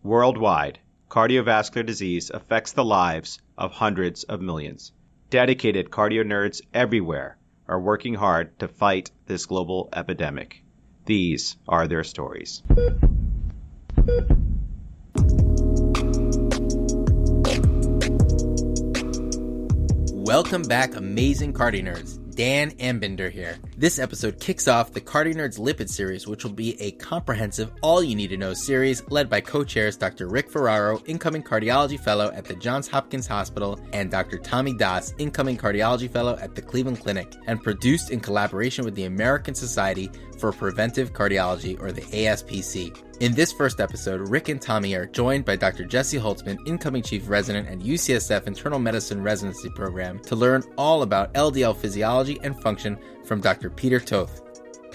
Worldwide, cardiovascular disease affects the lives of hundreds of millions. Dedicated cardio nerds everywhere are working hard to fight this global epidemic. These are their stories. Welcome back, amazing cardio nerds. Dan Ambinder here. This episode kicks off the Cardio Nerds Lipid series, which will be a comprehensive, all-you-need-to-know series led by co-chairs Dr. Rick Ferraro, incoming cardiology fellow at the Johns Hopkins Hospital, and Dr. Tommy Das, incoming cardiology fellow at the Cleveland Clinic, and produced in collaboration with the American Society for Preventive Cardiology, or the ASPC. In this first episode, Rick and Tommy are joined by Dr. Jesse Holtzman, incoming chief resident at UCSF Internal Medicine Residency Program, to learn all about LDL physiology and function from Dr. Peter Toth.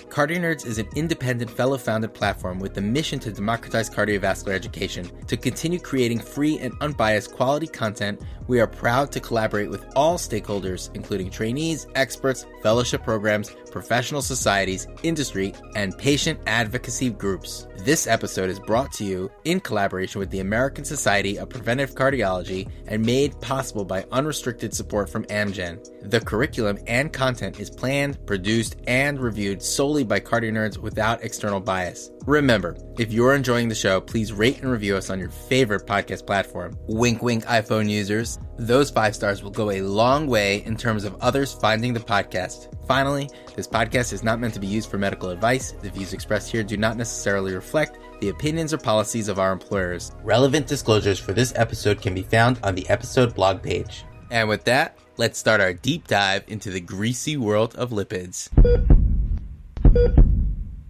Cardio Nerds is an independent fellow-founded platform with the mission to democratize cardiovascular education. To continue creating free and unbiased quality content, we are proud to collaborate with all stakeholders, including trainees, experts, fellowship programs, professional societies, industry, and patient advocacy groups. This episode is brought to you in collaboration with the American Society of Preventive Cardiology and made possible by unrestricted support from Amgen. The curriculum and content is planned, produced, and reviewed solely by cardio nerds without external bias. Remember, if you're enjoying the show, please rate and review us on your favorite podcast platform. Wink, wink, iPhone users. Those 5 stars will go a long way in terms of others finding the podcast. Finally, this podcast is not meant to be used for medical advice. The views expressed here do not necessarily reflect the opinions or policies of our employers. Relevant disclosures for this episode can be found on the episode blog page. And with that, let's start our deep dive into the greasy world of lipids.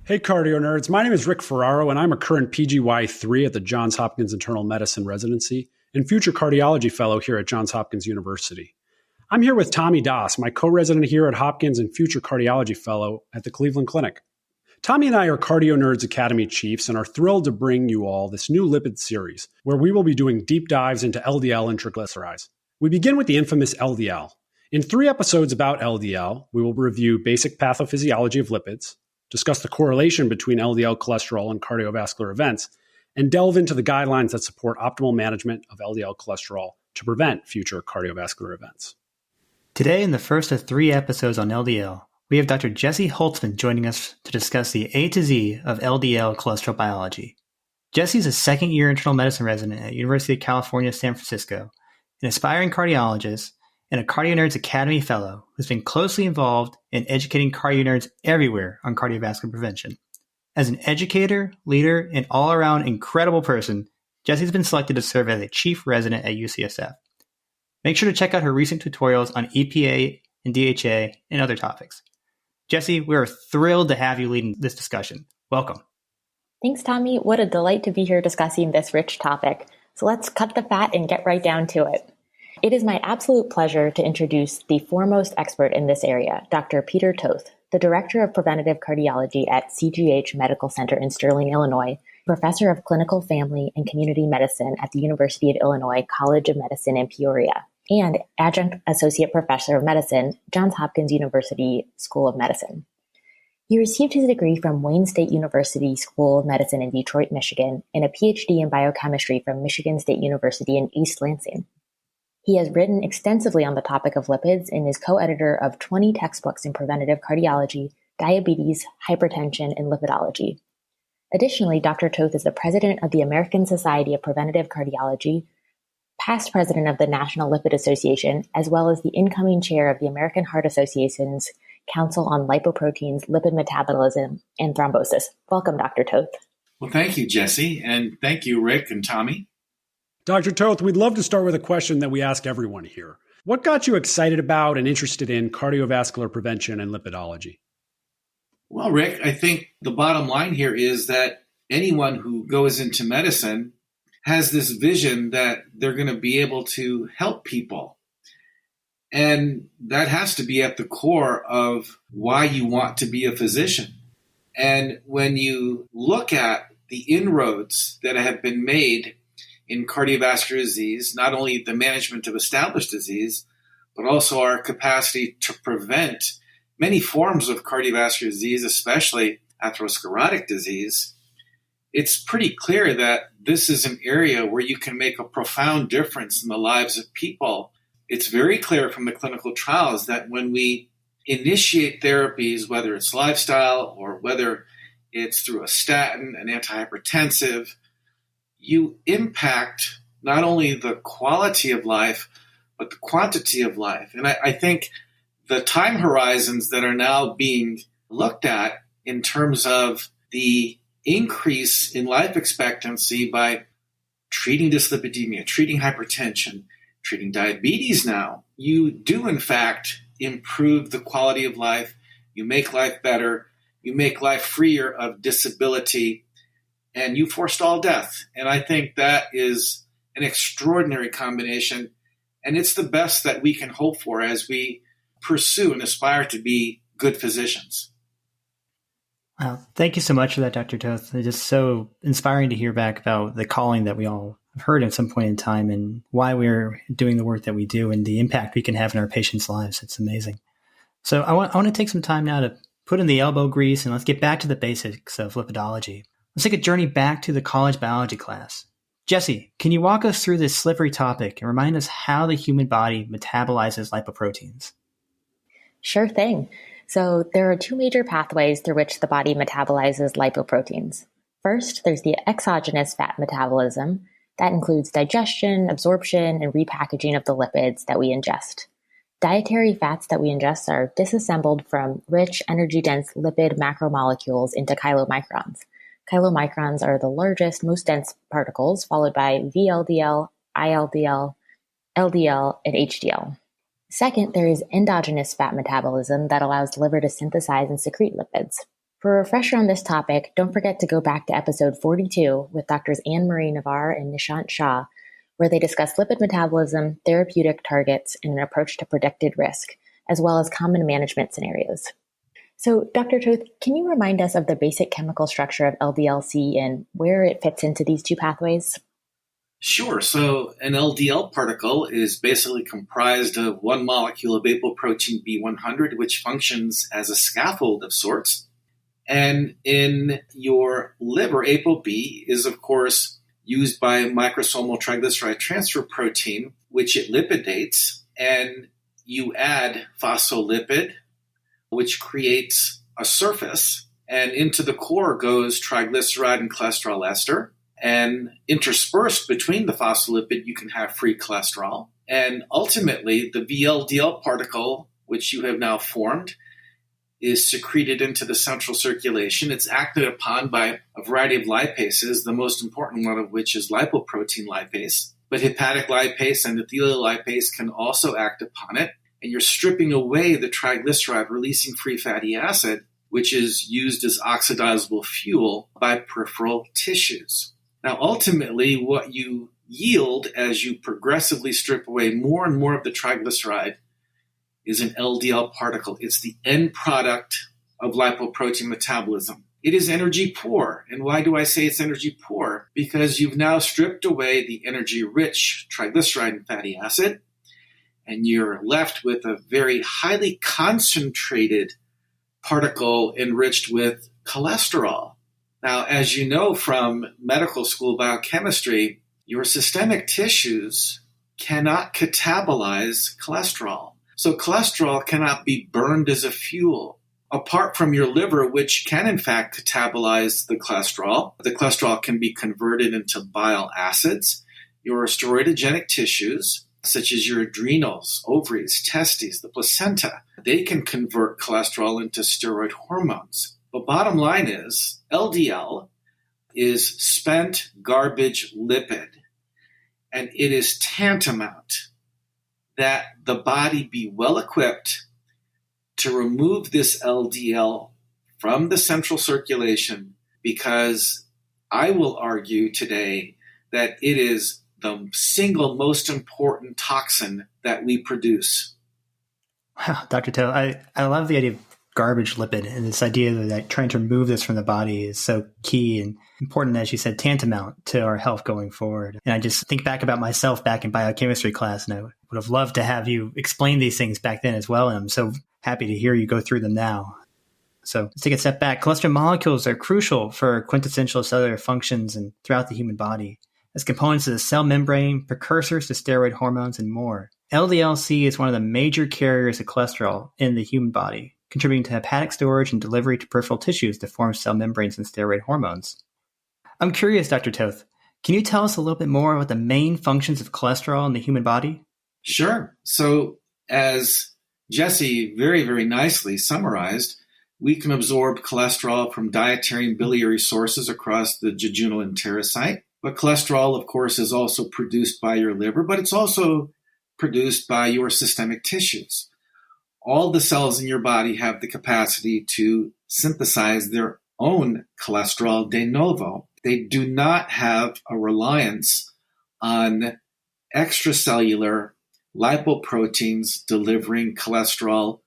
Hey cardio nerds, my name is Rick Ferraro and I'm a current PGY3 at the Johns Hopkins Internal Medicine Residency and future cardiology fellow here at Johns Hopkins University. I'm here with Tommy Das, my co-resident here at Hopkins and future cardiology fellow at the Cleveland Clinic. Tommy and I are Cardio Nerds Academy chiefs and are thrilled to bring you all this new lipid series where we will be doing deep dives into LDL and triglycerides. We begin with the infamous LDL. In 3 episodes about LDL, we will review basic pathophysiology of lipids, discuss the correlation between LDL cholesterol and cardiovascular events, and delve into the guidelines that support optimal management of LDL cholesterol to prevent future cardiovascular events. Today, in the first of 3 episodes on LDL, we have Dr. Jesse Holtzman joining us to discuss the A to Z of LDL cholesterol biology. Jesse is a second-year internal medicine resident at University of California, San Francisco, an aspiring cardiologist, and a Cardio Nerds Academy fellow who's been closely involved in educating cardio nerds everywhere on cardiovascular prevention. As an educator, leader, and all-around incredible person, Jessie's been selected to serve as a chief resident at UCSF. Make sure to check out her recent tutorials on EPA and DHA and other topics. Jessie, we're thrilled to have you leading this discussion. Welcome. Thanks, Tommy. What a delight to be here discussing this rich topic. So let's cut the fat and get right down to it. It is my absolute pleasure to introduce the foremost expert in this area, Dr. Peter Toth, the Director of Preventative Cardiology at CGH Medical Center in Sterling, Illinois, Professor of Clinical Family and Community Medicine at the University of Illinois College of Medicine in Peoria, and Adjunct Associate Professor of Medicine, Johns Hopkins University School of Medicine. He received his degree from Wayne State University School of Medicine in Detroit, Michigan, and a PhD in biochemistry from Michigan State University in East Lansing. He has written extensively on the topic of lipids and is co-editor of 20 textbooks in preventative cardiology, diabetes, hypertension, and lipidology. Additionally, Dr. Toth is the president of the American Society of Preventive Cardiology, past president of the National Lipid Association, as well as the incoming chair of the American Heart Association's Council on Lipoproteins, Lipid Metabolism, and Thrombosis. Welcome, Dr. Toth. Well, thank you, Jesse, and thank you, Rick and Tommy. Dr. Toth, we'd love to start with a question that we ask everyone here. What got you excited about and interested in cardiovascular prevention and lipidology? Well, Rick, I think the bottom line here is that anyone who goes into medicine has this vision that they're going to be able to help people. And that has to be at the core of why you want to be a physician. And when you look at the inroads that have been made in cardiovascular disease, not only the management of established disease, but also our capacity to prevent many forms of cardiovascular disease, especially atherosclerotic disease, it's pretty clear that this is an area where you can make a profound difference in the lives of people. It's very clear from the clinical trials that when we initiate therapies, whether it's lifestyle or whether it's through a statin, an antihypertensive, you impact not only the quality of life, but the quantity of life. And I think the time horizons that are now being looked at in terms of the increase in life expectancy by treating dyslipidemia, treating hypertension, treating diabetes now, you do in fact improve the quality of life, you make life better, you make life freer of disability, and you forestall death. And I think that is an extraordinary combination, and it's the best that we can hope for as we pursue and aspire to be good physicians. Wow. Thank you so much for that, Dr. Toth. It's just so inspiring to hear back about the calling that we all have heard at some point in time and why we're doing the work that we do and the impact we can have in our patients' lives. It's amazing. So I want to take some time now to put in the elbow grease and let's get back to the basics of lipidology. Let's take a journey back to the college biology class. Jesse, can you walk us through this slippery topic and remind us how the human body metabolizes lipoproteins? Sure thing. So there are two major pathways through which the body metabolizes lipoproteins. First, there's the exogenous fat metabolism. That includes digestion, absorption, and repackaging of the lipids that we ingest. Dietary fats that we ingest are disassembled from rich, energy-dense lipid macromolecules into chylomicrons. Chylomicrons are the largest, most dense particles, followed by VLDL, ILDL, LDL, and HDL. Second, there is endogenous fat metabolism that allows the liver to synthesize and secrete lipids. For a refresher on this topic, don't forget to go back to episode 42 with Drs. Anne-Marie Navarre and Nishant Shah, where they discuss lipid metabolism, therapeutic targets, and an approach to predicted risk, as well as common management scenarios. So, Dr. Toth, can you remind us of the basic chemical structure of LDL-C and where it fits into these two pathways? Sure. So an LDL particle is basically comprised of one molecule of apoprotein B100, which functions as a scaffold of sorts. And in your liver, ApoB is, of course, used by microsomal triglyceride transfer protein, which it lipidates. And you add phospholipid, which creates a surface. And into the core goes triglyceride and cholesterol ester. And interspersed between the phospholipid, you can have free cholesterol. And ultimately, the VLDL particle, which you have now formed, is secreted into the central circulation. It's acted upon by a variety of lipases, the most important one of which is lipoprotein lipase. But hepatic lipase and endothelial lipase can also act upon it. And you're stripping away the triglyceride, releasing free fatty acid, which is used as oxidizable fuel by peripheral tissues. Now, ultimately, what you yield as you progressively strip away more and more of the triglyceride is an LDL particle. It's the end product of lipoprotein metabolism. It is energy poor. And why do I say it's energy poor? Because you've now stripped away the energy-rich triglyceride and fatty acid, and you're left with a very highly concentrated particle enriched with cholesterol. Now, as you know from medical school biochemistry, your systemic tissues cannot catabolize cholesterol. So cholesterol cannot be burned as a fuel. Apart from your liver, which can in fact catabolize the cholesterol can be converted into bile acids. Your steroidogenic tissues, such as your adrenals, ovaries, testes, the placenta, they can convert cholesterol into steroid hormones. But bottom line is, LDL is spent garbage lipid, and it is tantamount that the body be well equipped to remove this LDL from the central circulation, because I will argue today that it is the single most important toxin that we produce. Wow, Dr. Toth, I love the idea of garbage lipid and this idea that trying to remove this from the body is so key and important, as you said, tantamount to our health going forward. And I just think back about myself back in biochemistry class, and I would have loved to have you explain these things back then as well. And I'm so happy to hear you go through them now. So let's take a step back. Cholesterol molecules are crucial for quintessential cellular functions and throughout the human body as components of the cell membrane, precursors to steroid hormones, and more. LDL-C is one of the major carriers of cholesterol in the human body, contributing to hepatic storage and delivery to peripheral tissues to form cell membranes and steroid hormones. I'm curious, Dr. Toth, can you tell us a little bit more about the main functions of cholesterol in the human body? Sure. So as Jesse very, very nicely summarized, we can absorb cholesterol from dietary and biliary sources across the jejunal enterocyte. But cholesterol, of course, is also produced by your liver, but it's also produced by your systemic tissues. All the cells in your body have the capacity to synthesize their own cholesterol de novo. They do not have a reliance on extracellular lipoproteins delivering cholesterol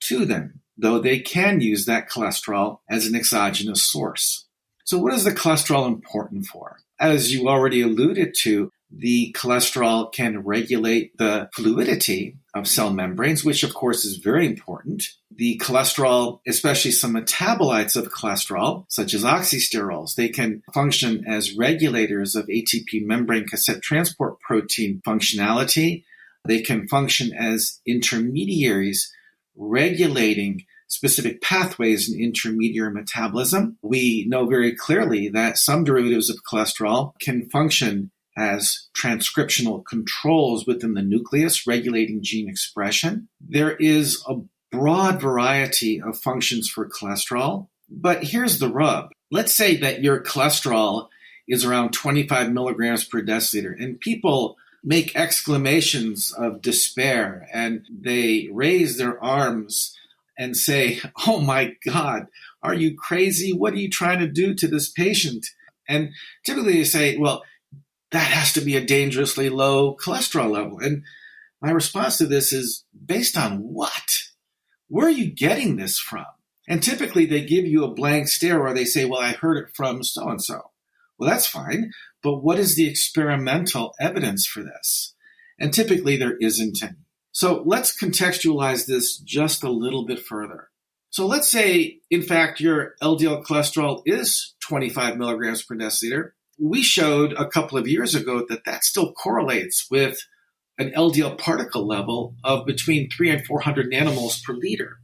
to them, though they can use that cholesterol as an exogenous source. So what is the cholesterol important for? As you already alluded to, the cholesterol can regulate the fluidity of cell membranes, which of course is very important. The cholesterol, especially some metabolites of cholesterol, such as oxysterols, they can function as regulators of ATP membrane cassette transport protein functionality. They can function as intermediaries regulating specific pathways in intermediary metabolism. We know very clearly that some derivatives of cholesterol can function as transcriptional controls within the nucleus, regulating gene expression. There is a broad variety of functions for cholesterol, but here's the rub. Let's say that your cholesterol is around 25 milligrams per deciliter, and people make exclamations of despair, and they raise their arms and say, "Oh my God, are you crazy? What are you trying to do to this patient?" And typically they say, well, that has to be a dangerously low cholesterol level. And my response to this is, based on what? Where are you getting this from? And typically they give you a blank stare or they say, well, I heard it from so-and-so. Well, that's fine, but what is the experimental evidence for this? And typically there isn't any. So let's contextualize this just a little bit further. So let's say, in fact, your LDL cholesterol is 25 milligrams per deciliter. We showed a couple of years ago that that still correlates with an LDL particle level of between 300 and 400 nanomoles per liter.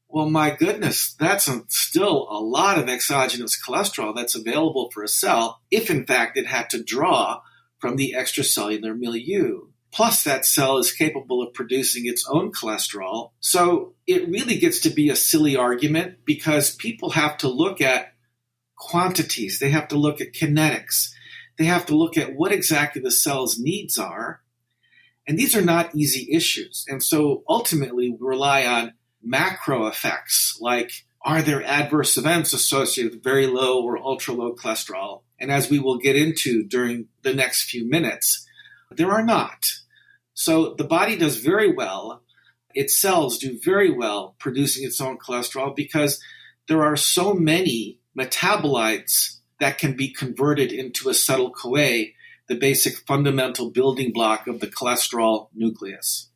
Well, my goodness, that's still a lot of exogenous cholesterol that's available for a cell if, in fact, it had to draw from the extracellular milieu. Plus, that cell is capable of producing its own cholesterol. So it really gets to be a silly argument because people have to look at quantities. They have to look at kinetics. They have to look at what exactly the cell's needs are. And these are not easy issues. And so ultimately, we rely on macro effects, like are there adverse events associated with very low or ultra low cholesterol? And as we will get into during the next few minutes, there are not. So the body does very well. Its cells do very well producing its own cholesterol because there are so many metabolites that can be converted into acetyl-CoA, the basic fundamental building block of the cholesterol nucleus.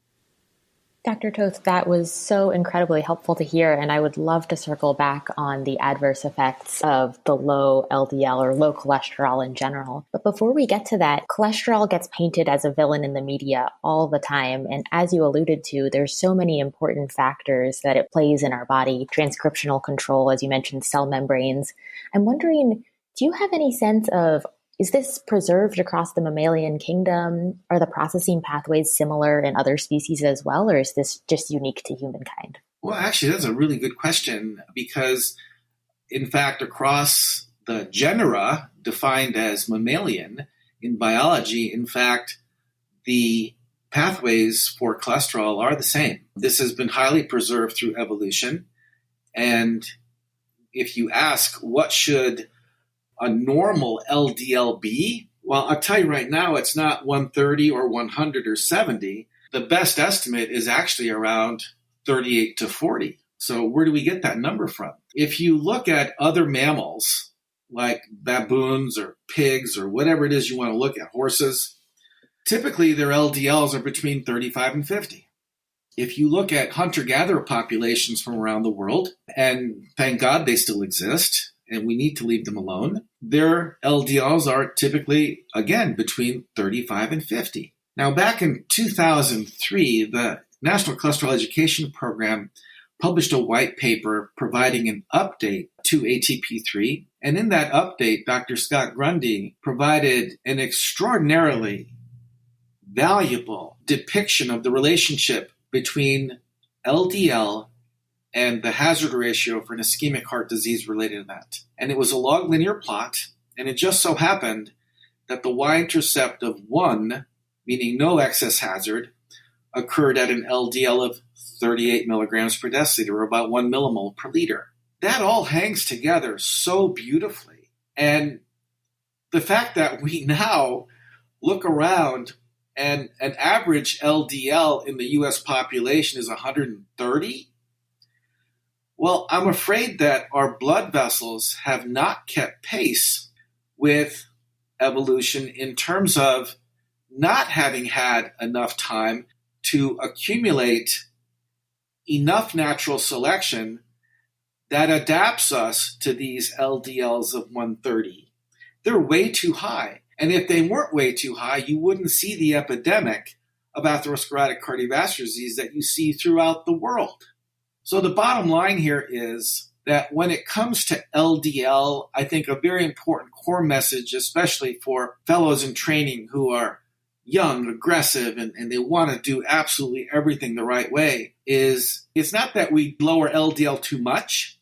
Dr. Toth, that was so incredibly helpful to hear, and I would love to circle back on the adverse effects of the low LDL or low cholesterol in general. But before we get to that, cholesterol gets painted as a villain in the media all the time, and as you alluded to, there's so many important factors that it plays in our body, transcriptional control, as you mentioned, cell membranes. I'm wondering, do you have any sense of, is this preserved across the mammalian kingdom? Are the processing pathways similar in other species as well, or is this just unique to humankind? Well, actually, that's a really good question because, in fact, across the genera defined as mammalian in biology, in fact, the pathways for cholesterol are the same. This has been highly preserved through evolution. And if you ask what should a normal LDL be? Well, I'll tell you right now, it's not 130 or 100 or 70. The best estimate is actually around 38 to 40. So where do we get that number from? If you look at other mammals, like baboons or pigs or whatever it is you want to look at, horses, typically their LDLs are between 35 and 50. if you look at hunter-gatherer populations from around the world, and thank God they still exist, and we need to leave them alone, their LDLs are typically, again, between 35 and 50. Now, back in 2003, the National Cholesterol Education Program published a white paper providing an update to ATP3. And in that update, Dr. Scott Grundy provided an extraordinarily valuable depiction of the relationship between LDL and the hazard ratio for an ischemic heart disease related event. And it was a log linear plot, and it just so happened that the y-intercept of 1, meaning no excess hazard, occurred at an LDL of 38 milligrams per deciliter, or about 1 millimole per liter. That all hangs together so beautifully. And the fact that we now look around and an average LDL in the U.S. population is 130, well, I'm afraid that our blood vessels have not kept pace with evolution in terms of not having had enough time to accumulate enough natural selection that adapts us to these LDLs of 130. They're way too high. And if they weren't way too high, you wouldn't see the epidemic of atherosclerotic cardiovascular disease that you see throughout the world. So the bottom line here is that when it comes to LDL, I think a very important core message, especially for fellows in training who are young, aggressive, and they want to do absolutely everything the right way, is it's not that we lower LDL too much.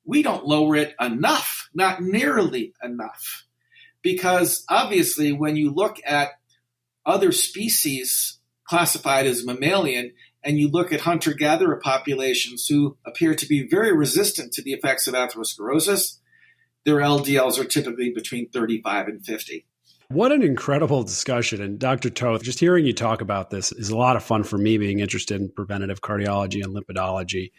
We don't lower it enough, not nearly enough. Because obviously when you look at other species classified as mammalian, and you look at hunter-gatherer populations who appear to be very resistant to the effects of atherosclerosis, their LDLs are typically between 35 and 50. What an incredible discussion. And Dr. Toth, just hearing you talk about this is a lot of fun for me, being interested in preventative cardiology and lipidology.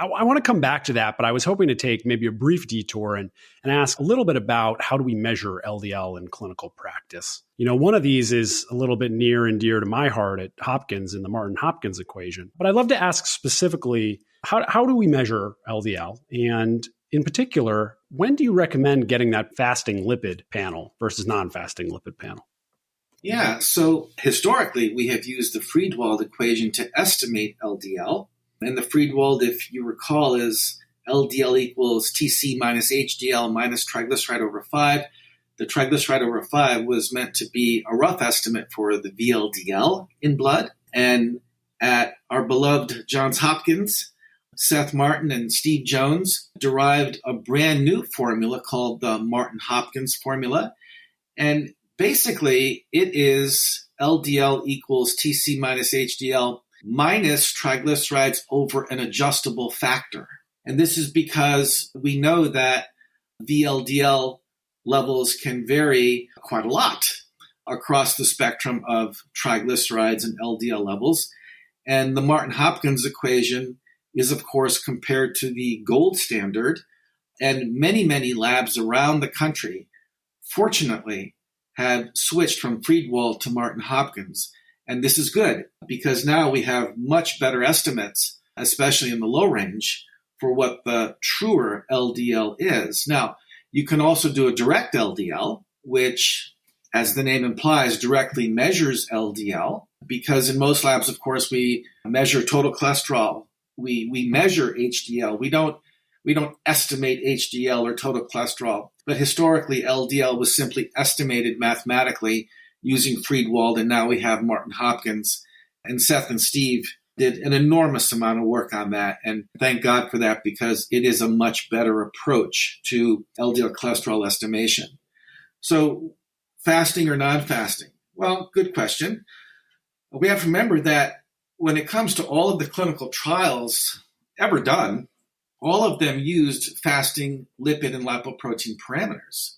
I want to come back to that, but I was hoping to take maybe a brief detour and ask a little bit about how do we measure LDL in clinical practice. You know, one of these is a little bit near and dear to my heart at Hopkins in the Martin-Hopkins equation. But I'd love to ask specifically, how do we measure LDL? And in particular, when do you recommend getting that fasting lipid panel versus non-fasting lipid panel? Yeah, so historically, we have used the Friedewald equation to estimate LDL. And the Friedewald, if you recall, is LDL equals TC minus HDL minus triglyceride over 5. The triglyceride over 5 was meant to be a rough estimate for the VLDL in blood. And at our beloved Johns Hopkins, Seth Martin and Steve Jones derived a brand new formula called the Martin-Hopkins formula. And basically, it is LDL equals TC minus HDL minus triglycerides over an adjustable factor. And this is because we know that VLDL levels can vary quite a lot across the spectrum of triglycerides and LDL levels. And the Martin-Hopkins equation is, of course, compared to the gold standard. And many, many labs around the country, fortunately, have switched from Friedewald to Martin-Hopkins. And this is good because now we have much better estimates, especially in the low range, for what the truer LDL is. Now, you can also do a direct LDL, which, as the name implies, directly measures LDL, because in most labs, of course, we measure total cholesterol. We measure HDL. We don't estimate HDL or total cholesterol. But historically, LDL was simply estimated mathematically using Friedewald, and now we have Martin-Hopkins. And Seth and Steve did an enormous amount of work on that, and thank God for that because it is a much better approach to LDL cholesterol estimation. So fasting or non-fasting? Well, good question. We have to remember that when it comes to all of the clinical trials ever done, all of them used fasting lipid and lipoprotein parameters.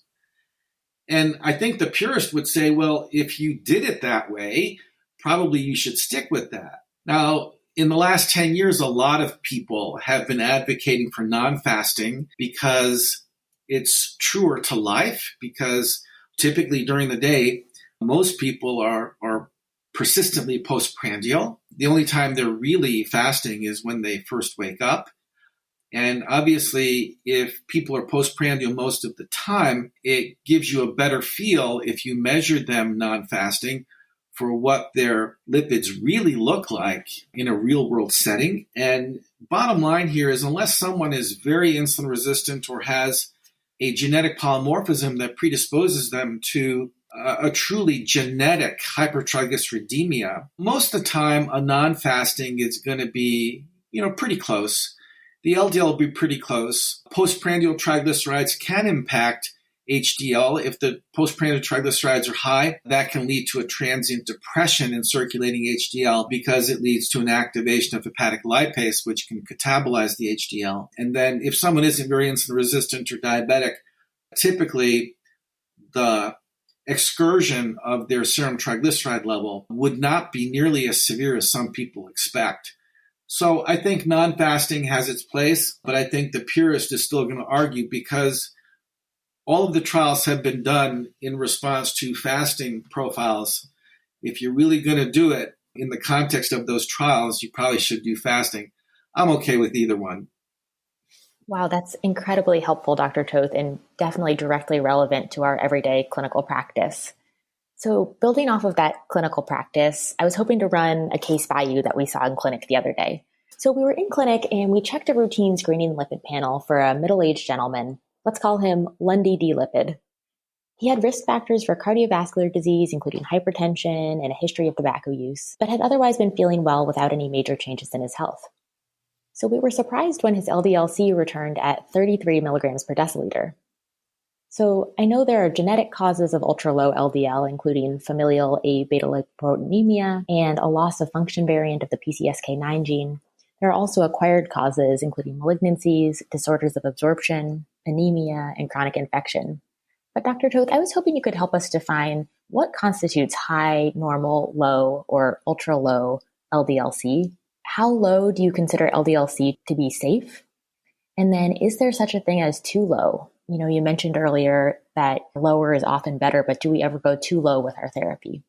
And I think the purist would say, well, if you did it that way, probably you should stick with that. Now, in the last 10 years, a lot of people have been advocating for non-fasting because it's truer to life, because typically during the day, most people are persistently postprandial. The only time they're really fasting is when they first wake up. And obviously, if people are postprandial most of the time, it gives you a better feel if you measure them non-fasting for what their lipids really look like in a real-world setting. And bottom line here is, unless someone is very insulin resistant or has a genetic polymorphism that predisposes them to a truly genetic hypertriglyceridemia, most of the time a non-fasting is going to be, pretty close. The LDL will be pretty close. Postprandial triglycerides can impact HDL. If the postprandial triglycerides are high, that can lead to a transient depression in circulating HDL because it leads to an activation of hepatic lipase, which can catabolize the HDL. And then if someone isn't very insulin resistant or diabetic, typically the excursion of their serum triglyceride level would not be nearly as severe as some people expect. So I think non-fasting has its place, but I think the purist is still going to argue because all of the trials have been done in response to fasting profiles. If you're really going to do it in the context of those trials, you probably should do fasting. I'm okay with either one. Wow, that's incredibly helpful, Dr. Toth, and definitely directly relevant to our everyday clinical practice. So building off of that clinical practice, I was hoping to run a case by you that we saw in clinic the other day. So we were in clinic and we checked a routine screening lipid panel for a middle-aged gentleman. Let's call him Lundy D. Lipid. He had risk factors for cardiovascular disease, including hypertension and a history of tobacco use, but had otherwise been feeling well without any major changes in his health. So we were surprised when his LDL-C returned at 33 milligrams per deciliter. So I know there are genetic causes of ultra-low LDL, including familial abetalipoproteinemia and a loss of function variant of the PCSK9 gene. There are also acquired causes, including malignancies, disorders of absorption, anemia, and chronic infection. But Dr. Toth, I was hoping you could help us define what constitutes high, normal, low, or ultra-low LDL-C. How low do you consider LDL-C to be safe? And then is there such a thing as too low? You mentioned earlier that lower is often better, but do we ever go too low with our therapy?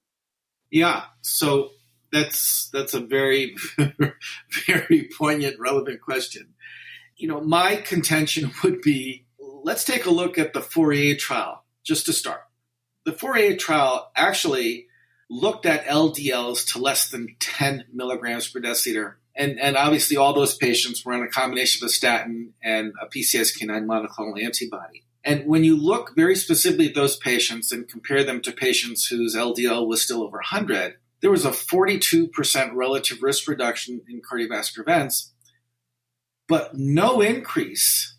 Yeah, so that's a very, very poignant, relevant question. My contention would be, let's take a look at the Fourier trial, just to start. The Fourier trial actually looked at LDLs to less than 10 milligrams per deciliter. And obviously all those patients were on a combination of a statin and a PCSK9 monoclonal antibody. And when you look very specifically at those patients and compare them to patients whose LDL was still over 100, there was a 42% relative risk reduction in cardiovascular events, but no increase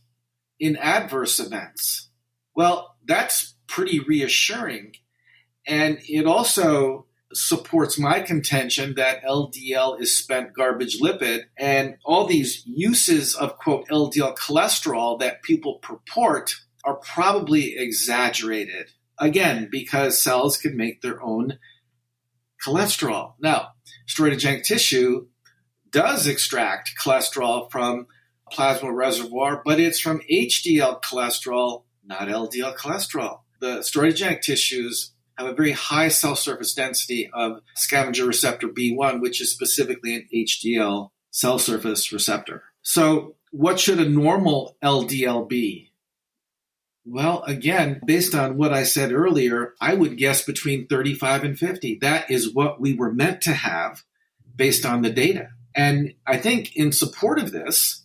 in adverse events. Well, that's pretty reassuring. And it also supports my contention that LDL is spent garbage lipid, and all these uses of, quote, LDL cholesterol that people purport are probably exaggerated. Again, because cells can make their own cholesterol. Now, steroidogenic tissue does extract cholesterol from plasma reservoir, but it's from HDL cholesterol, not LDL cholesterol. The steroidogenic tissues have a very high cell surface density of scavenger receptor B1, which is specifically an HDL cell surface receptor. So what should a normal LDL be? Well, again, based on what I said earlier, I would guess between 35 and 50. That is what we were meant to have based on the data. And I think in support of this,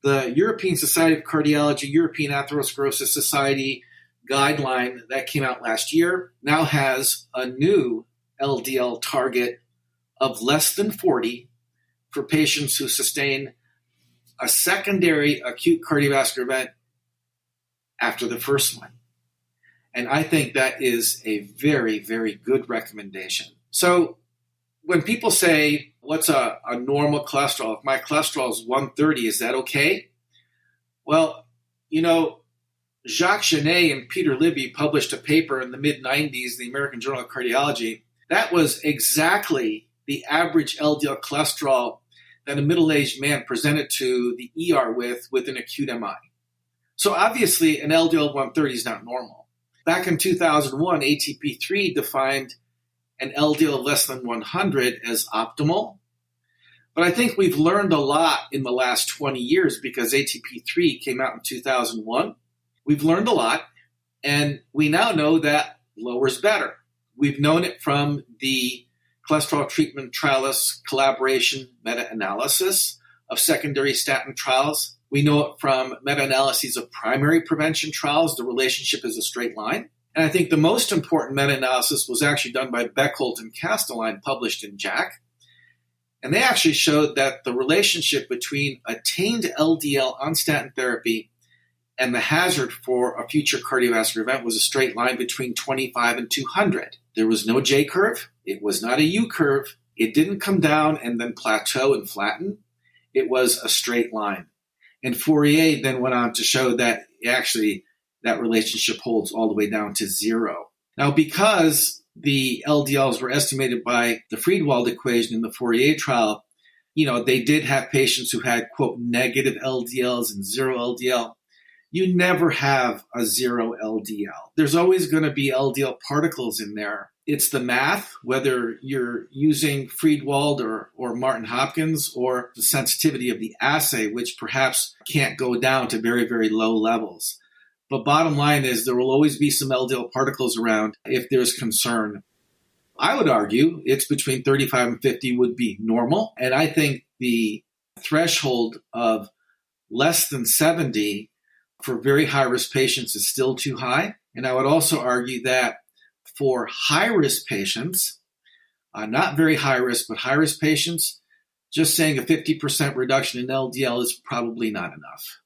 the European Society of Cardiology, European Atherosclerosis Society guideline that came out last year now has a new LDL target of less than 40 for patients who sustain a secondary acute cardiovascular event after the first one. And I think that is a very, very good recommendation. So when people say, what's a normal cholesterol? If my cholesterol is 130, is that okay? Well, Jacques Genet and Peter Libby published a paper in the mid-90s, the American Journal of Cardiology. That was exactly the average LDL cholesterol that a middle-aged man presented to the ER with an acute MI. So obviously, an LDL 130 is not normal. Back in 2001, ATP3 defined and LDL of less than 100 as optimal. But I think we've learned a lot in the last 20 years because ATP3 came out in 2001. We've learned a lot, and we now know that lower is better. We've known it from the cholesterol treatment trialists collaboration meta-analysis of secondary statin trials. We know it from meta-analyses of primary prevention trials. The relationship is a straight line. And I think the most important meta-analysis was actually done by Beckholt and Castelline, published in JACC. And they actually showed that the relationship between attained LDL on statin therapy and the hazard for a future cardiovascular event was a straight line between 25 and 200. There was no J curve. It was not a U curve. It didn't come down and then plateau and flatten. It was a straight line. And Fourier then went on to show that actually that relationship holds all the way down to 0. Now, because the LDLs were estimated by the Friedewald equation in the Fourier trial, they did have patients who had, quote, negative LDLs and 0 LDL. You never have a 0 LDL. There's always going to be LDL particles in there. It's the math, whether you're using Friedewald or Martin Hopkins, or the sensitivity of the assay, which perhaps can't go down to very, very low levels. But bottom line is there will always be some LDL particles around if there's concern. I would argue it's between 35 and 50 would be normal. And I think the threshold of less than 70 for very high-risk patients is still too high. And I would also argue that for high-risk patients, not very high-risk, but high-risk patients, just saying a 50% reduction in LDL is probably not enough.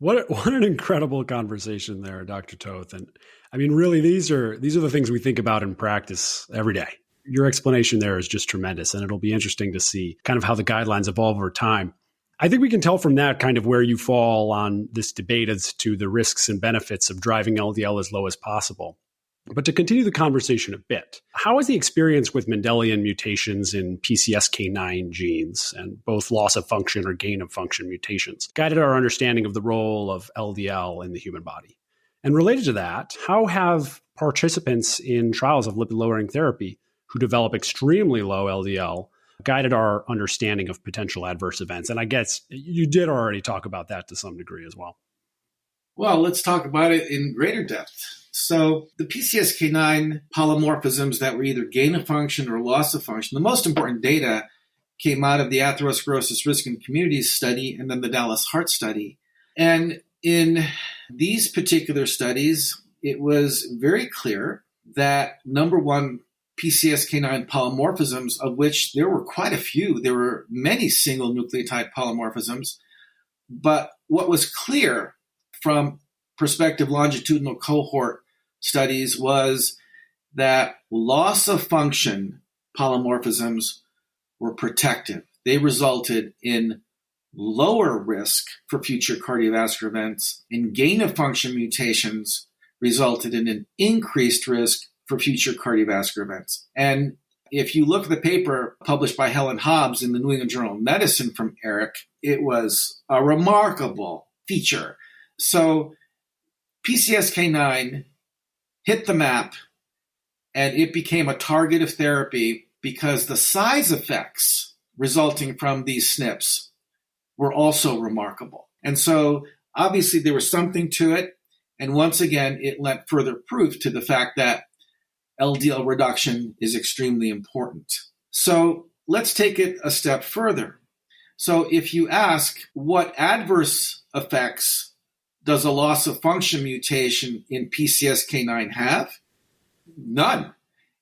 What an incredible conversation there, Dr. Toth. And I mean, really, these are the things we think about in practice every day. Your explanation there is just tremendous, and it'll be interesting to see kind of how the guidelines evolve over time. I think we can tell from that kind of where you fall on this debate as to the risks and benefits of driving LDL as low as possible. But to continue the conversation a bit, how has the experience with Mendelian mutations in PCSK9 genes and both loss of function or gain of function mutations guided our understanding of the role of LDL in the human body? And related to that, how have participants in trials of lipid-lowering therapy who develop extremely low LDL guided our understanding of potential adverse events? And I guess you did already talk about that to some degree as well. Well, let's talk about it in greater depth. So the PCSK9 polymorphisms that were either gain of function or loss of function, the most important data came out of the atherosclerosis risk and communities study and then the Dallas Heart study. And in these particular studies, it was very clear that, number one, PCSK9 polymorphisms, of which there were quite a few, there were many single nucleotide polymorphisms. But what was clear from prospective longitudinal cohort studies was that loss of function polymorphisms were protective. They resulted in lower risk for future cardiovascular events, and gain of function mutations resulted in an increased risk for future cardiovascular events. And if you look at the paper published by Helen Hobbs in the New England Journal of Medicine from Eric, it was a remarkable feature. So PCSK9 hit the map, and it became a target of therapy because the size effects resulting from these SNPs were also remarkable. And so obviously there was something to it. And once again, it lent further proof to the fact that LDL reduction is extremely important. So let's take it a step further. So if you ask what adverse effects does a loss of function mutation in PCSK9 have? None.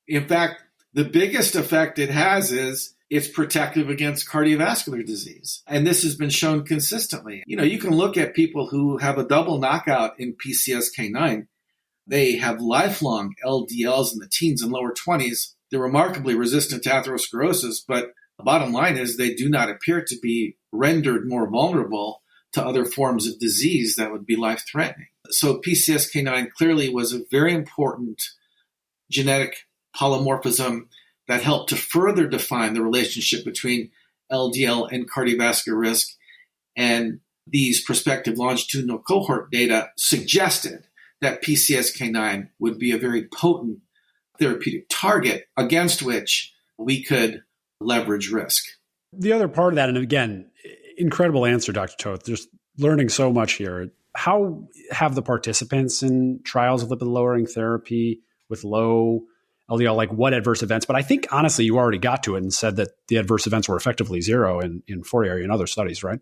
In fact, the biggest effect it has is it's protective against cardiovascular disease. And this has been shown consistently. You can look at people who have a double knockout in PCSK9. They have lifelong LDLs in the teens and lower 20s. They're remarkably resistant to atherosclerosis, but the bottom line is they do not appear to be rendered more vulnerable to other forms of disease that would be life-threatening. So PCSK9 clearly was a very important genetic polymorphism that helped to further define the relationship between LDL and cardiovascular risk. And these prospective longitudinal cohort data suggested that PCSK9 would be a very potent therapeutic target against which we could leverage risk. The other part of that, and again, incredible answer, Dr. Toth, just learning so much here. How have the participants in trials of lipid-lowering therapy with low LDL, like what adverse events? But I think, honestly, you already got to it and said that the adverse events were effectively zero in FOURIER and other studies, right?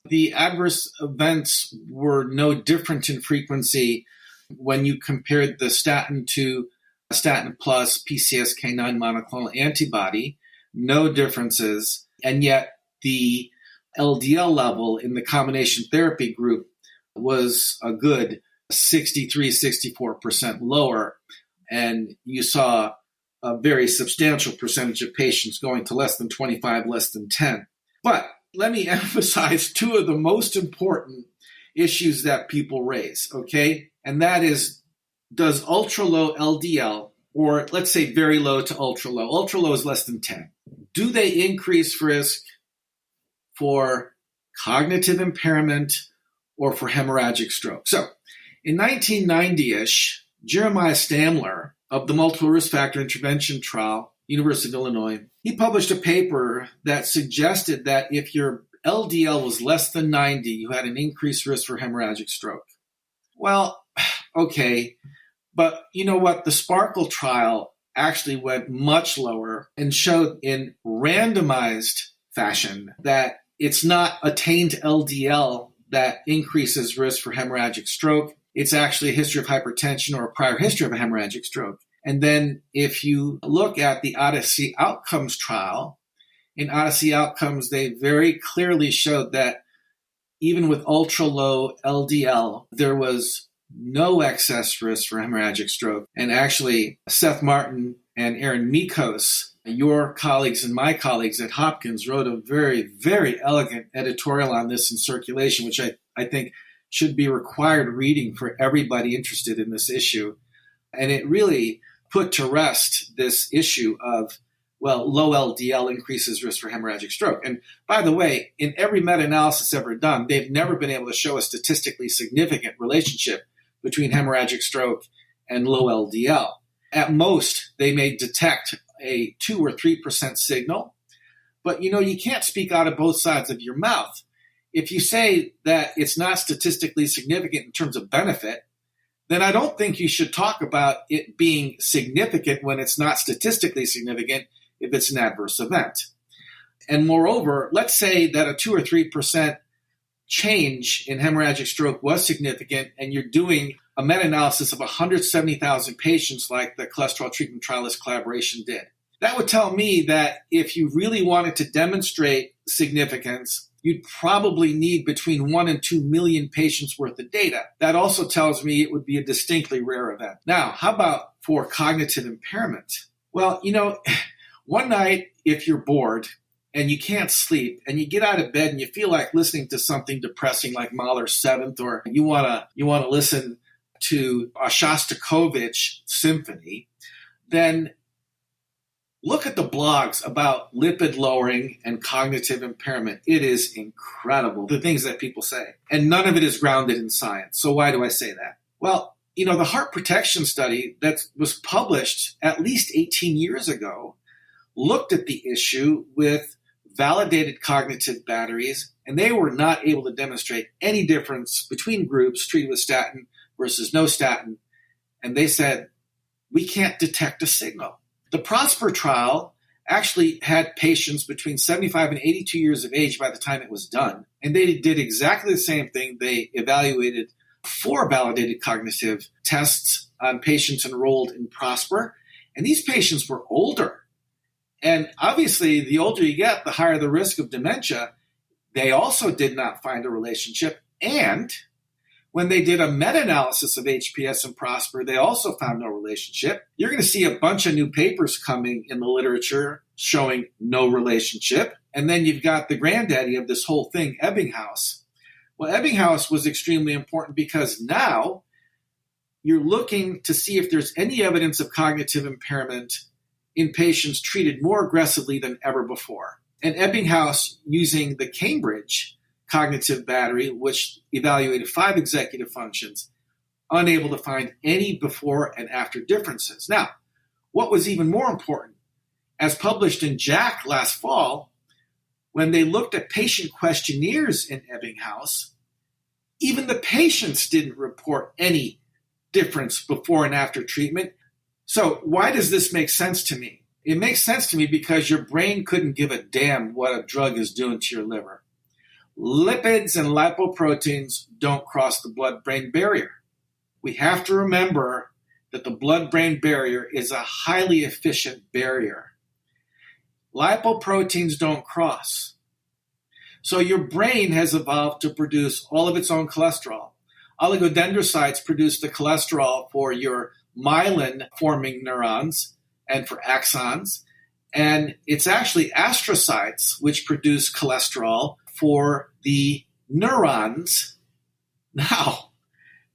The adverse events were no different in frequency when you compared the statin to statin plus PCSK9 monoclonal antibody. No differences. And yet the LDL level in the combination therapy group was a good 63-64% lower. And you saw a very substantial percentage of patients going to less than 25, less than 10. But let me emphasize two of the most important issues that people raise, okay? And that is, does ultra low LDL, or let's say very low to ultra low is less than 10, do they increase risk for cognitive impairment or for hemorrhagic stroke? So in 1990-ish, Jeremiah Stamler of the Multiple Risk Factor Intervention Trial, University of Illinois, he published a paper that suggested that if your LDL was less than 90, you had an increased risk for hemorrhagic stroke. Well, okay, but you know what? The Sparkle trial actually went much lower and showed in randomized fashion that it's not attained LDL that increases risk for hemorrhagic stroke. It's actually a history of hypertension or a prior history of a hemorrhagic stroke. And then if you look at the Odyssey Outcomes trial, in Odyssey Outcomes, they very clearly showed that even with ultra-low LDL, there was no excess risk for hemorrhagic stroke. And actually, Seth Martin and Aaron Mikos, your colleagues and my colleagues at Hopkins, wrote a very, very elegant editorial on this in Circulation, which I think should be required reading for everybody interested in this issue. And it really put to rest this issue of, well, low LDL increases risk for hemorrhagic stroke. And by the way, in every meta-analysis ever done, they've never been able to show a statistically significant relationship between hemorrhagic stroke and low LDL. At most, they may detect a 2 or 3% signal, but you can't speak out of both sides of your mouth. If you say that it's not statistically significant in terms of benefit, then I don't think you should talk about it being significant when it's not statistically significant if it's an adverse event. And moreover, let's say that a 2 or 3% change in hemorrhagic stroke was significant and you're doing a meta-analysis of 170,000 patients like the cholesterol treatment trialist collaboration did. That would tell me that if you really wanted to demonstrate significance, you'd probably need between 1 and 2 million patients worth of data. That also tells me it would be a distinctly rare event. Now, how about for cognitive impairment? Well, one night, if you're bored and you can't sleep and you get out of bed and you feel like listening to something depressing like Mahler's Seventh, or you want to listen to a Shostakovich symphony, then look at the blogs about lipid lowering and cognitive impairment. It is incredible, the things that people say. And none of it is grounded in science. So why do I say that? Well, the heart protection study that was published at least 18 years ago looked at the issue with validated cognitive batteries, and they were not able to demonstrate any difference between groups treated with statin versus no statin. And they said, we can't detect a signal. The Prosper trial actually had patients between 75 and 82 years of age by the time it was done. And they did exactly the same thing. They evaluated 4 validated cognitive tests on patients enrolled in Prosper. And these patients were older. And obviously, the older you get, the higher the risk of dementia. They also did not find a relationship. And when they did a meta-analysis of HPS and Prosper, they also found no relationship. You're going to see a bunch of new papers coming in the literature showing no relationship. And then you've got the granddaddy of this whole thing, Ebbinghaus. Well, Ebbinghaus was extremely important because now you're looking to see if there's any evidence of cognitive impairment in patients treated more aggressively than ever before. And Ebbinghaus, using the Cambridge cognitive battery, which evaluated 5 executive functions, unable to find any before and after differences. Now, what was even more important, as published in JACC last fall, when they looked at patient questionnaires in Ebbinghaus, even the patients didn't report any difference before and after treatment. So why does this make sense to me? It makes sense to me because your brain couldn't give a damn what a drug is doing to your liver. Lipids and lipoproteins don't cross the blood-brain barrier. We have to remember that the blood-brain barrier is a highly efficient barrier. Lipoproteins don't cross. So your brain has evolved to produce all of its own cholesterol. Oligodendrocytes produce the cholesterol for your myelin-forming neurons and for axons. And it's actually astrocytes which produce cholesterol for the neurons. Now,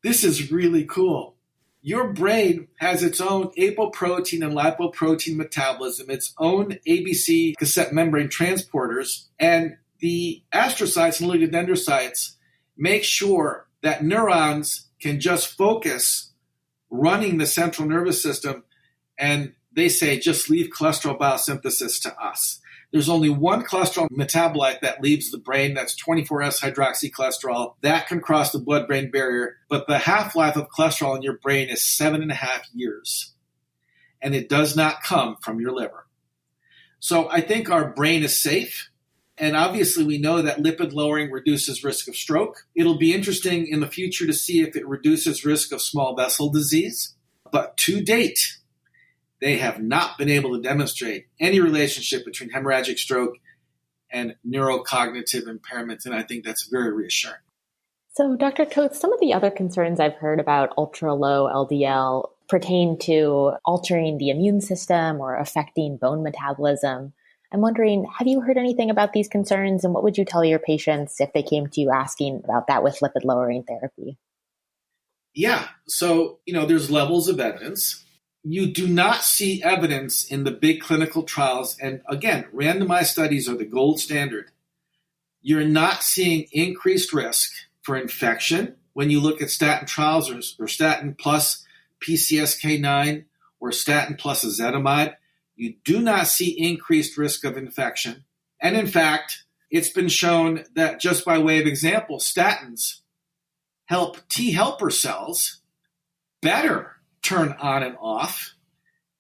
this is really cool. Your brain has its own apoprotein and lipoprotein metabolism, its own ABC cassette membrane transporters, and the astrocytes and oligodendrocytes make sure that neurons can just focus running the central nervous system, and they say, just leave cholesterol biosynthesis to us. There's only one cholesterol metabolite that leaves the brain, that's 24S-hydroxycholesterol. That can cross the blood-brain barrier, but the half-life of cholesterol in your brain is 7.5 years, and it does not come from your liver. So I think our brain is safe, and obviously we know that lipid lowering reduces risk of stroke. It'll be interesting in the future to see if it reduces risk of small vessel disease, but to date, they have not been able to demonstrate any relationship between hemorrhagic stroke and neurocognitive impairments, and I think that's very reassuring. So, Dr. Toth, some of the other concerns I've heard about ultra-low LDL pertain to altering the immune system or affecting bone metabolism. I'm wondering, have you heard anything about these concerns, and what would you tell your patients if they came to you asking about that with lipid-lowering therapy? Yeah, so, there's levels of evidence. You do not see evidence in the big clinical trials, and again, randomized studies are the gold standard. You're not seeing increased risk for infection when you look at statin trials or statin plus PCSK9 or statin plus ezetimibe. You do not see increased risk of infection. And in fact, it's been shown that, just by way of example, statins help T helper cells better turn on and off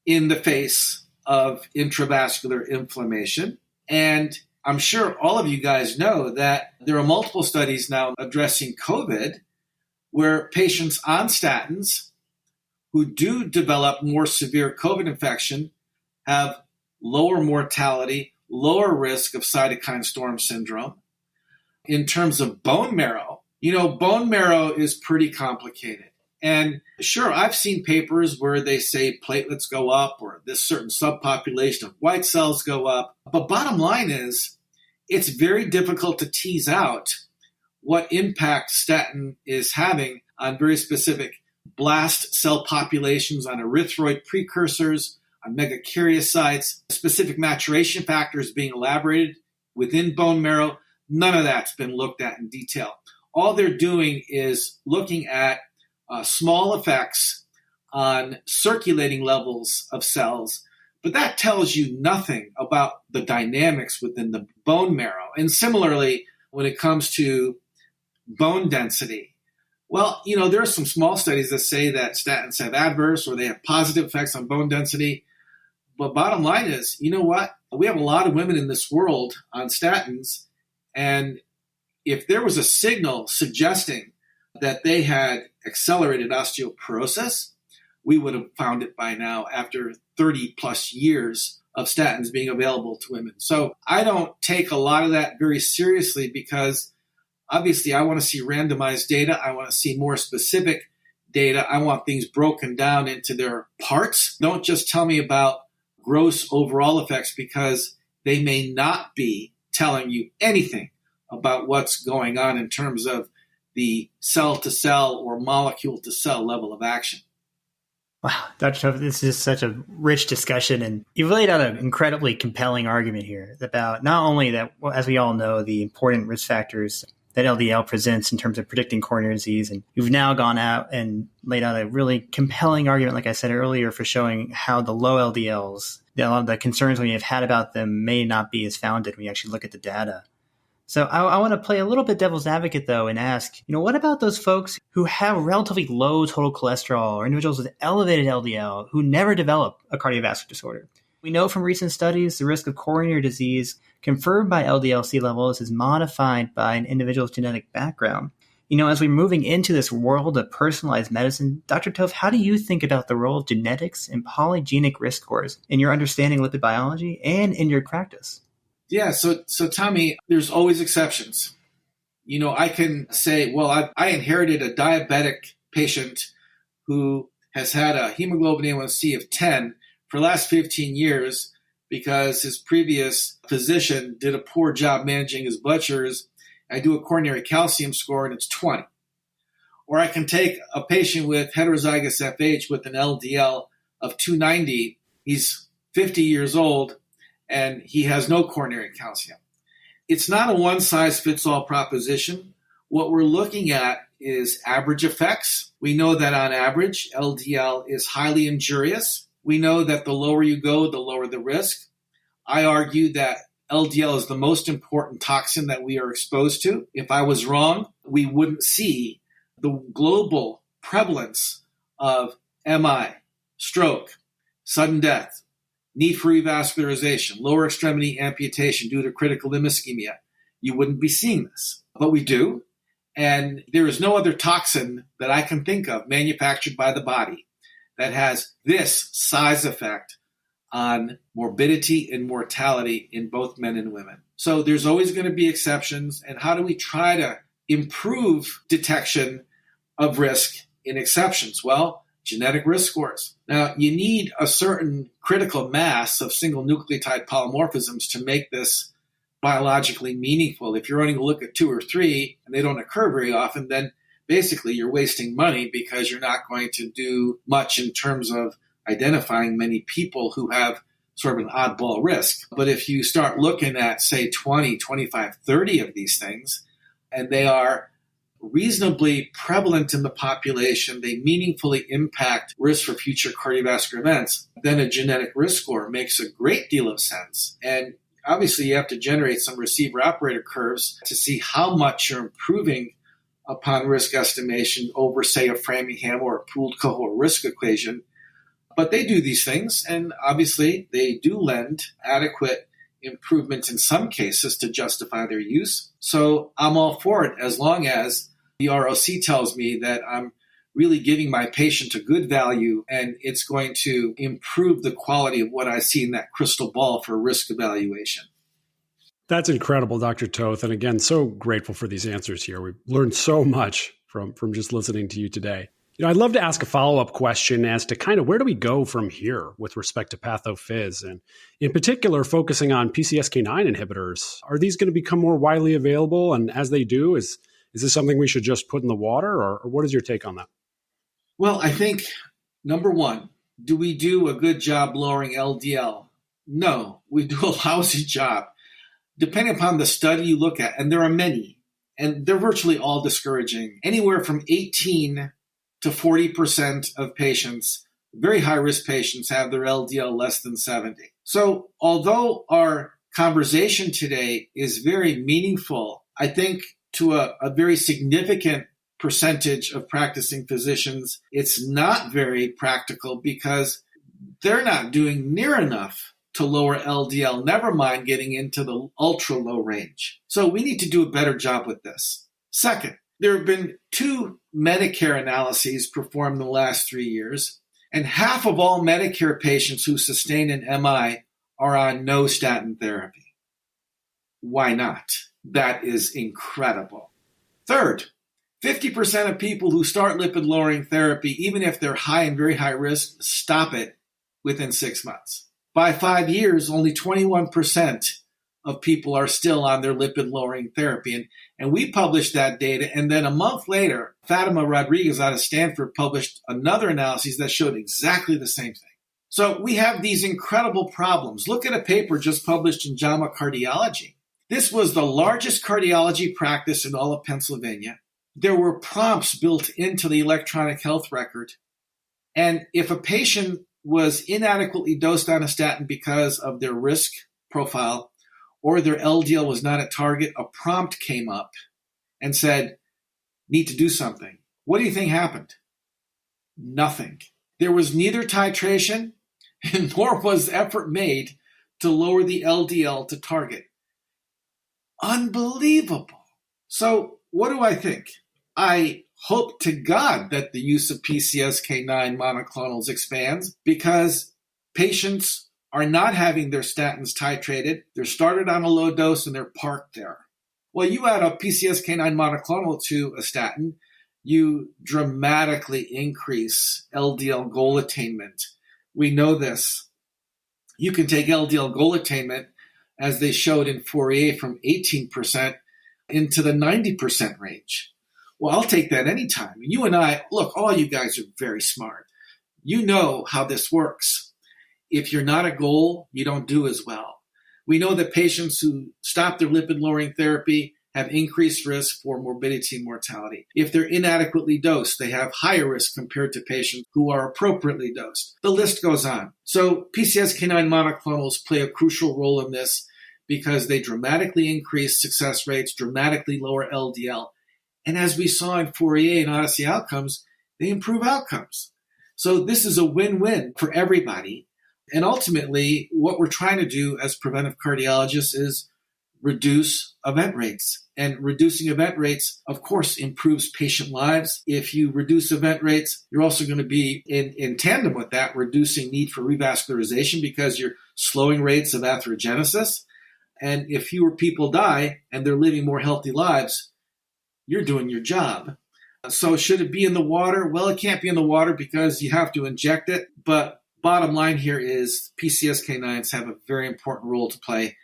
in the face of intravascular inflammation. And I'm sure all of you guys know that there are multiple studies now addressing COVID where patients on statins who do develop more severe COVID infection have lower mortality, lower risk of cytokine storm syndrome. In terms of bone marrow, bone marrow is pretty complicated. And sure, I've seen papers where they say platelets go up or this certain subpopulation of white cells go up. But bottom line is, it's very difficult to tease out what impact statin is having on very specific blast cell populations, on erythroid precursors, on megakaryocytes, specific maturation factors being elaborated within bone marrow. None of that's been looked at in detail. All they're doing is looking at small effects on circulating levels of cells, but that tells you nothing about the dynamics within the bone marrow. And similarly, when it comes to bone density, well, there are some small studies that say that statins have adverse or they have positive effects on bone density. But bottom line is, you know what? We have a lot of women in this world on statins, and if there was a signal suggesting that they had accelerated osteoporosis, we would have found it by now after 30 plus years of statins being available to women. So I don't take a lot of that very seriously because obviously I want to see randomized data. I want to see more specific data. I want things broken down into their parts. Don't just tell me about gross overall effects because they may not be telling you anything about what's going on in terms of the cell-to-cell or molecule-to-cell level of action. Wow, Dr. Toth, this is such a rich discussion, and you've laid out an incredibly compelling argument here about not only that, as we all know, the important risk factors that LDL presents in terms of predicting coronary disease. And you've now gone out and laid out a really compelling argument, like I said earlier, for showing how the low LDLs, a lot of the concerns we have had about them may not be as founded when you actually look at the data. So I want to play a little bit devil's advocate, though, and ask, what about those folks who have relatively low total cholesterol or individuals with elevated LDL who never develop a cardiovascular disorder? We know from recent studies the risk of coronary disease confirmed by LDL-C levels is modified by an individual's genetic background. As we're moving into this world of personalized medicine, Dr. Toth, how do you think about the role of genetics and polygenic risk scores in your understanding of lipid biology and in your practice? Yeah, so Tommy, there's always exceptions. I can say, well, I inherited a diabetic patient who has had a hemoglobin A1C of 10 for the last 15 years because his previous physician did a poor job managing his blood sugars. I do a coronary calcium score and it's 20. Or I can take a patient with heterozygous FH with an LDL of 290. He's 50 years old and he has no coronary calcium. It's not a one-size-fits-all proposition. What we're looking at is average effects. We know that on average, LDL is highly injurious. We know that the lower you go, the lower the risk. I argue that LDL is the most important toxin that we are exposed to. If I was wrong, we wouldn't see the global prevalence of MI, stroke, sudden death, need for revascularization, lower extremity amputation due to critical limb ischemia. You wouldn't be seeing this, but we do. And there is no other toxin that I can think of manufactured by the body that has this size effect on morbidity and mortality in both men and women. So there's always going to be exceptions. And how do we try to improve detection of risk in exceptions? Well, genetic risk scores. Now, you need a certain critical mass of single nucleotide polymorphisms to make this biologically meaningful. If you're only going to look at 2 or 3 and they don't occur very often, then basically you're wasting money because you're not going to do much in terms of identifying many people who have sort of an oddball risk. But if you start looking at, say, 20, 25, 30 of these things, and they are reasonably prevalent in the population, they meaningfully impact risk for future cardiovascular events, then a genetic risk score makes a great deal of sense. And obviously you have to generate some receiver operator curves to see how much you're improving upon risk estimation over, say, a Framingham or a pooled cohort risk equation. But they do these things, and obviously they do lend adequate improvement in some cases to justify their use. So I'm all for it as long as the ROC tells me that I'm really giving my patient a good value and it's going to improve the quality of what I see in that crystal ball for risk evaluation. That's incredible, Dr. Toth. And again, so grateful for these answers here. We've learned so much from just listening to you today. I'd love to ask a follow-up question as to kind of where do we go from here with respect to pathophys, and in particular, focusing on PCSK9 inhibitors. Are these going to become more widely available? And as they do, is this something we should just put in the water, or what is your take on that? Well, I think, number one, do we do a good job lowering LDL? No, we do a lousy job. Depending upon the study you look at, and there are many, and they're virtually all discouraging, anywhere from 18 to 40% of patients, very high-risk patients, have their LDL less than 70. So although our conversation today is very meaningful, I think to a very significant percentage of practicing physicians, it's not very practical because they're not doing near enough to lower LDL, never mind getting into the ultra-low range. So we need to do a better job with this. Second, there have been 2 Medicare analyses performed in the last 3 years, and half of all Medicare patients who sustain an MI are on no statin therapy. Why not? That is incredible. Third, 50% of people who start lipid-lowering therapy, even if they're high and very high risk, stop it within 6 months. By 5 years, only 21% of people are still on their lipid-lowering therapy. And we published that data, and then a month later, Fatima Rodriguez out of Stanford published another analysis that showed exactly the same thing. So we have these incredible problems. Look at a paper just published in JAMA Cardiology. This was the largest cardiology practice in all of Pennsylvania. There were prompts built into the electronic health record. And if a patient was inadequately dosed on a statin because of their risk profile or their LDL was not at target, a prompt came up and said, need to do something. What do you think happened? Nothing. There was neither titration and nor was effort made to lower the LDL to target. Unbelievable. So what do I think? I hope to God that the use of PCSK9 monoclonals expands because patients are not having their statins titrated. They're started on a low dose and they're parked there. Well, you add a PCSK9 monoclonal to a statin, you dramatically increase LDL goal attainment. We know this. You can take LDL goal attainment, as they showed in Fourier, from 18% into the 90% range. Well, I'll take that anytime. You and I, look, all you guys are very smart. You know how this works. If you're not a goal, you don't do as well. We know that patients who stop their lipid-lowering therapy have increased risk for morbidity and mortality. If they're inadequately dosed, they have higher risk compared to patients who are appropriately dosed. The list goes on. So PCSK9 monoclonals play a crucial role in this because they dramatically increase success rates, dramatically lower LDL. And as we saw in Fourier and Odyssey outcomes, they improve outcomes. So this is a win-win for everybody. And ultimately, what we're trying to do as preventive cardiologists is reduce event rates. And reducing event rates, of course, improves patient lives. If you reduce event rates, you're also going to be in tandem with that, reducing need for revascularization because you're slowing rates of atherogenesis. And if fewer people die and they're living more healthy lives, you're doing your job. So should it be in the water? Well, it can't be in the water because you have to inject it. But bottom line here is PCSK9s have a very important role to play,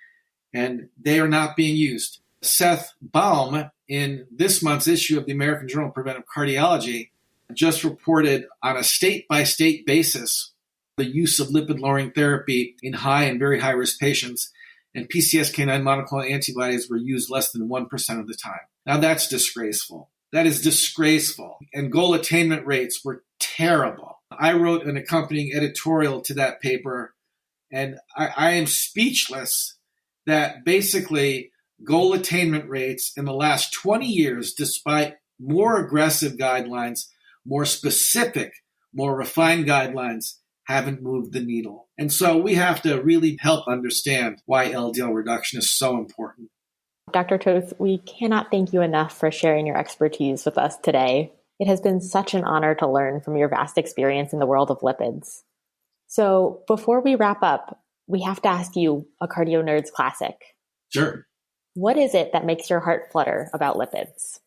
and they are not being used. Seth Baum, in this month's issue of the American Journal of Preventive Cardiology, just reported on a state-by-state basis the use of lipid-lowering therapy in high and very high-risk patients, and PCSK9 monoclonal antibodies were used less than 1% of the time. Now that's disgraceful. That is disgraceful. And goal attainment rates were terrible. I wrote an accompanying editorial to that paper, and I am speechless that basically goal attainment rates in the last 20 years, despite more aggressive guidelines, more specific, more refined guidelines, haven't moved the needle. And so we have to really help understand why LDL reduction is so important. Dr. Toth, we cannot thank you enough for sharing your expertise with us today. It has been such an honor to learn from your vast experience in the world of lipids. So before we wrap up, we have to ask you a Cardio Nerds classic. Sure. What is it that makes your heart flutter about lipids?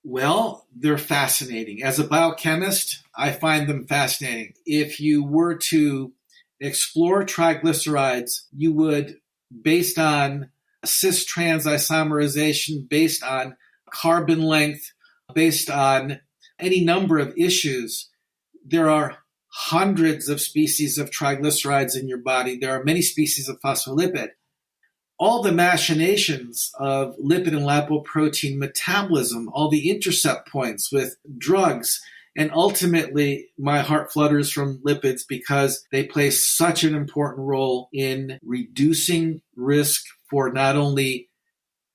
Well, they're fascinating. As a biochemist, I find them fascinating. If you were to explore triglycerides, you would, based on cis-trans isomerization, based on carbon length, based on any number of issues, there are hundreds of species of triglycerides in your body. There are many species of phospholipid. All the machinations of lipid and lipoprotein metabolism, all the intercept points with drugs, and ultimately my heart flutters from lipids because they play such an important role in reducing risk for not only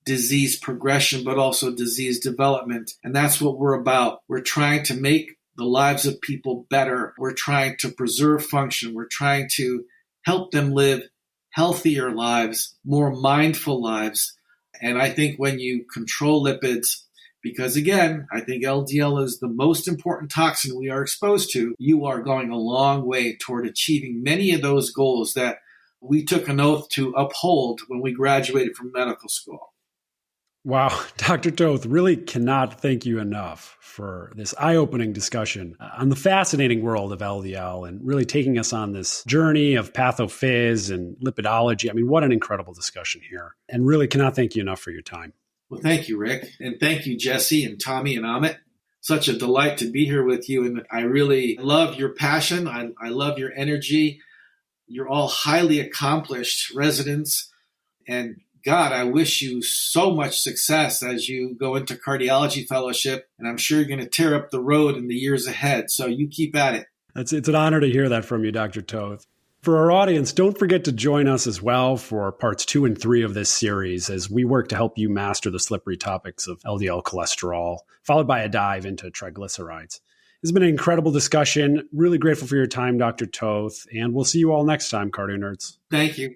disease progression, but also disease development. And that's what we're about. We're trying to make the lives of people better. We're trying to preserve function. We're trying to help them live healthier lives, more mindful lives. And I think when you control lipids, because again, I think LDL is the most important toxin we are exposed to, you are going a long way toward achieving many of those goals that we took an oath to uphold when we graduated from medical school. Wow, Dr. Toth, really cannot thank you enough for this eye-opening discussion on the fascinating world of LDL and really taking us on this journey of pathophys and lipidology. I mean, what an incredible discussion here. And really cannot thank you enough for your time. Well, thank you, Rick. And thank you, Jesse and Tommy and Amit. Such a delight to be here with you. And I really love your passion. I love your energy. You're all highly accomplished residents and God, I wish you so much success as you go into cardiology fellowship, and I'm sure you're going to tear up the road in the years ahead. So you keep at it. It's an honor to hear that from you, Dr. Toth. For our audience, don't forget to join us as well for parts 2 and 3 of this series as we work to help you master the slippery topics of LDL cholesterol, followed by a dive into triglycerides. It's been an incredible discussion. Really grateful for your time, Dr. Toth, and we'll see you all next time, Cardio Nerds. Thank you.